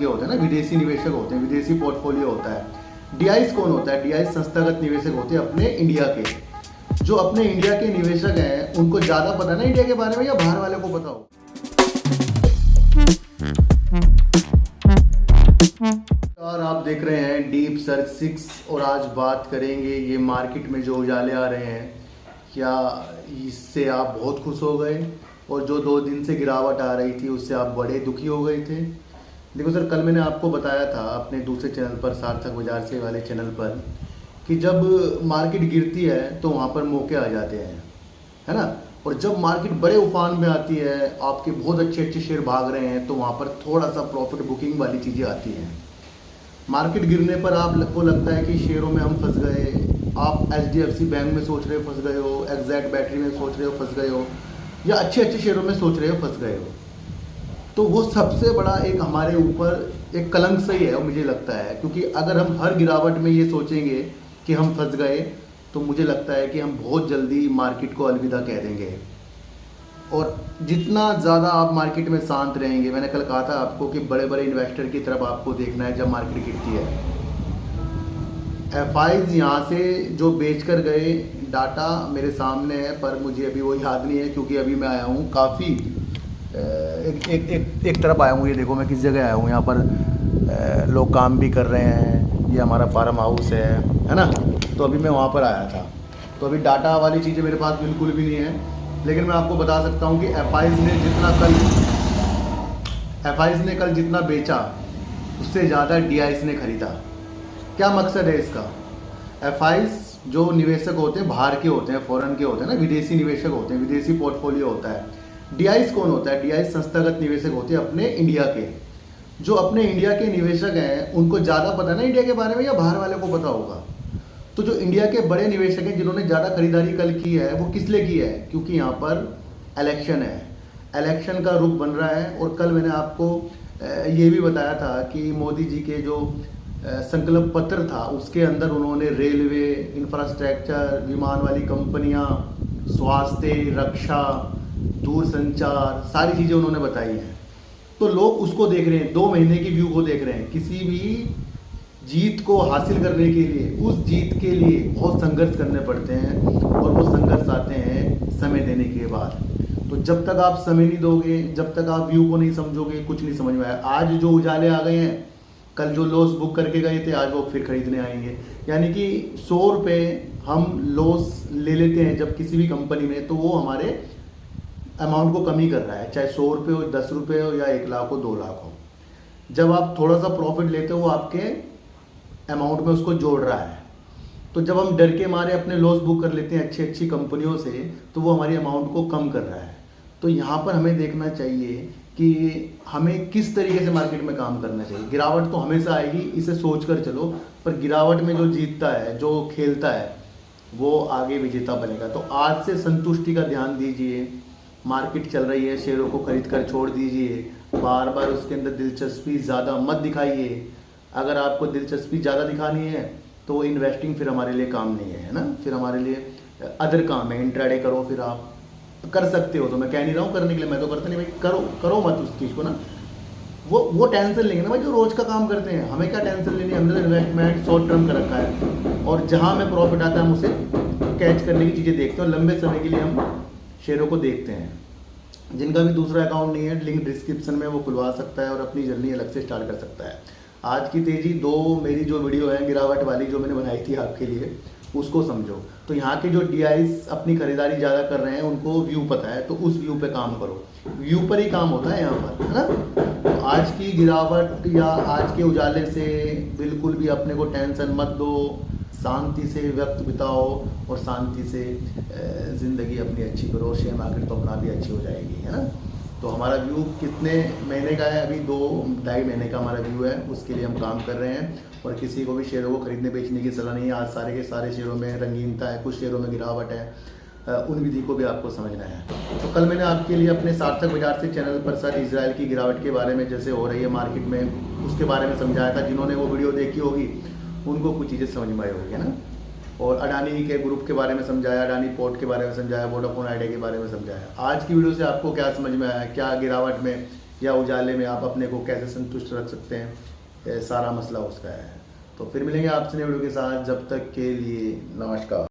के होते हैं ना, विदेशी निवेशक होते हैं, विदेशी पोर्टफोलियो होता है। डीआईस कौन होता है? डीआईस संस्थागत निवेशक होते हैं अपने इंडिया के। जो अपने इंडिया के निवेशक हैं उनको ज़्यादा पता है ना इंडिया के बारे में, या बाहर वाले को पता हो? और आप देख रहे हैं डीप सर्च 6 और आज बात करेंगे ये मार्केट में जो उजाले आ रहे हैं, क्या इससे आप बहुत खुश हो गए? और जो 2 दिन से गिरावट आ रही थी उससे आप बड़े दुखी हो गए थे? देखो सर, कल मैंने आपको बताया था अपने दूसरे चैनल पर, सार्थक बाजार से वाले चैनल पर, कि जब मार्केट गिरती है तो वहाँ पर मौके आ जाते हैं, है ना। और जब मार्केट बड़े उफान में आती है, आपके बहुत अच्छे अच्छे शेयर भाग रहे हैं, तो वहाँ पर थोड़ा सा प्रॉफिट बुकिंग वाली चीज़ें आती हैं। मार्केट गिरने पर आपको लगता है कि शेयरों में हम फंस गए, आप HDFC बैंक में सोच रहे हो फंस गए हो, एग्जैक्ट बैटरी में सोच रहे हो फंस गए हो, या अच्छे अच्छे शेयरों में सोच रहे हो फंस गए हो, तो वो सबसे बड़ा एक हमारे ऊपर एक कलंक सही है मुझे लगता है। क्योंकि अगर हम हर गिरावट में ये सोचेंगे कि हम फंस गए, तो मुझे लगता है कि हम बहुत जल्दी मार्केट को अलविदा कह देंगे। और जितना ज़्यादा आप मार्केट में शांत रहेंगे, मैंने कल कहा था आपको कि बड़े बड़े इन्वेस्टर की तरफ आपको देखना है जब मार्केट गिरती है। FIs यहाँ से जो बेच कर गए, डाटा मेरे सामने है, पर मुझे अभी वो याद नहीं है क्योंकि अभी मैं आया हूँ काफ़ी एक तरफ आया हूँ। ये देखो मैं किस जगह आया हूँ, यहाँ पर लोग काम भी कर रहे हैं, ये हमारा फार्म हाउस है ना। तो अभी मैं वहाँ पर आया था, तो अभी डाटा वाली चीज़ें मेरे पास बिल्कुल भी नहीं है, लेकिन मैं आपको बता सकता हूँ कि FIs ने कल जितना बेचा उससे ज़्यादा DIs ने खरीदा। क्या मकसद है इसका? FIs जो निवेशक होते हैं बाहर के होते हैं, फॉरेन के होते हैं ना, विदेशी निवेशक होते हैं, विदेशी पोर्टफोलियो होता है। DIs कौन होता है? DIs संस्थागत निवेशक होते हैं अपने इंडिया के। जो अपने इंडिया के निवेशक हैं उनको ज़्यादा पता है ना इंडिया के बारे में, या बाहर वाले को पता होगा? तो जो इंडिया के बड़े निवेशक हैं जिन्होंने ज़्यादा खरीदारी कल की है, वो किस लिए की है? क्योंकि यहाँ पर इलेक्शन है, इलेक्शन का रुख बन रहा है। और कल मैंने आपको ये भी बताया था कि मोदी जी के जो संकल्प पत्र था उसके अंदर उन्होंने रेलवे, इंफ्रास्ट्रक्चर, विमान वाली कंपनियां, स्वास्थ्य, रक्षा, दूरसंचार, सारी चीज़ें उन्होंने बताई हैं। तो लोग उसको देख रहे हैं, 2 महीने की व्यू को देख रहे हैं। किसी भी जीत को हासिल करने के लिए, उस जीत के लिए बहुत संघर्ष करने पड़ते हैं, और वो संघर्ष आते हैं समय देने के बाद। तो जब तक आप समय नहीं दोगे, जब तक आप व्यू को नहीं समझोगे, कुछ नहीं समझ में आया। आज जो उजाले आ गए हैं, कल जो लॉस बुक करके गए थे, आज वो फिर खरीदने आएंगे। यानी कि 100 रुपये हम लॉस ले लेते हैं जब किसी भी कंपनी में, तो वो हमारे अमाउंट को कमी कर रहा है, चाहे 100 रुपये हो, 10 रुपये हो, या 1 लाख हो, 2 लाख हो। जब आप थोड़ा सा प्रॉफिट लेते हो, वो आपके अमाउंट में उसको जोड़ रहा है। तो जब हम डर के मारे अपने लॉस बुक कर लेते हैं अच्छी अच्छी कंपनियों से, तो वो हमारी अमाउंट को कम कर रहा है। तो यहाँ पर हमें देखना चाहिए कि हमें किस तरीके से मार्केट में काम करना चाहिए। गिरावट तो हमेशा आएगी, इसे सोच कर चलो, पर गिरावट में जो जीतता है, जो खेलता है, वो आगे विजेता बनेगा। तो आज से संतुष्टि का ध्यान दीजिए। मार्केट चल रही है, शेयरों को खरीद कर छोड़ दीजिए, बार बार उसके अंदर दिलचस्पी ज़्यादा मत दिखाइए। अगर आपको दिलचस्पी ज़्यादा दिखानी है तो इन्वेस्टिंग फिर हमारे लिए काम नहीं है ना, फिर हमारे लिए अदर काम है। इंट्राडे करो, फिर आप कर सकते हो, तो मैं कह नहीं रहा हूँ करने के लिए, मैं तो करता नहीं भाई, करो मत उस चीज़ को ना। वो टेंशन लेंगे ना भाई जो रोज़ का काम करते हैं, हमें क्या टेंशन लेनी है? हमने तो इन्वेस्टमेंट शॉर्ट टर्म कर रखा है, और जहाँ हमें प्रॉफिट आता है हम उसे कैच करने की चीज़ें देखते हैं, और लंबे समय के लिए हम शेयरों को देखते हैं। जिनका भी दूसरा अकाउंट नहीं है, लिंक डिस्क्रिप्शन में, वो खुलवा सकता है और अपनी जर्नी अलग से स्टार्ट कर सकता है। आज की तेज़ी 2 मेरी जो वीडियो है गिरावट वाली जो मैंने बनाई थी आपके लिए, उसको समझो। तो यहाँ के जो DIs अपनी खरीदारी ज़्यादा कर रहे हैं, उनको व्यू पता है, तो उस व्यू पे काम करो। व्यू पर ही काम होता है यहाँ पर, है ना। तो आज की गिरावट या आज के उजाले से बिल्कुल भी अपने को टेंशन मत दो, शांति से वक्त बिताओ और शांति से ज़िंदगी अपनी अच्छी करो। शेयर मार्केट तो अपना भी अच्छी हो जाएगी, है ना। तो हमारा व्यू कितने महीने का है? अभी 2-2.5 महीने का हमारा व्यू है, उसके लिए हम काम कर रहे हैं। और किसी को भी शेयरों को खरीदने बेचने की सलाह नहीं है। आज सारे के सारे शेयरों में रंगीनता है, कुछ शेयरों में गिरावट है, उन विधि को भी आपको समझना है। तो कल मैंने आपके लिए अपने सार्थक बाजार से चैनल पर सर इजराइल की गिरावट के बारे में, जैसे हो रही है मार्केट में, उसके बारे में समझाया था। जिन्होंने वो वीडियो देखी होगी उनको कुछ चीज़ें समझ में आई होगी, है ना। और अडानी के ग्रुप के बारे में समझाया, अडानी पोर्ट के बारे में समझाया, वोडाफोन आइडिया के बारे में समझाया। आज की वीडियो से आपको क्या समझ में आया? क्या गिरावट में या उजाले में आप अपने को कैसे संतुष्ट रख सकते हैं, ये सारा मसला उसका है। तो फिर मिलेंगे आपसे नए वीडियो के साथ, जब तक के लिए नमस्कार।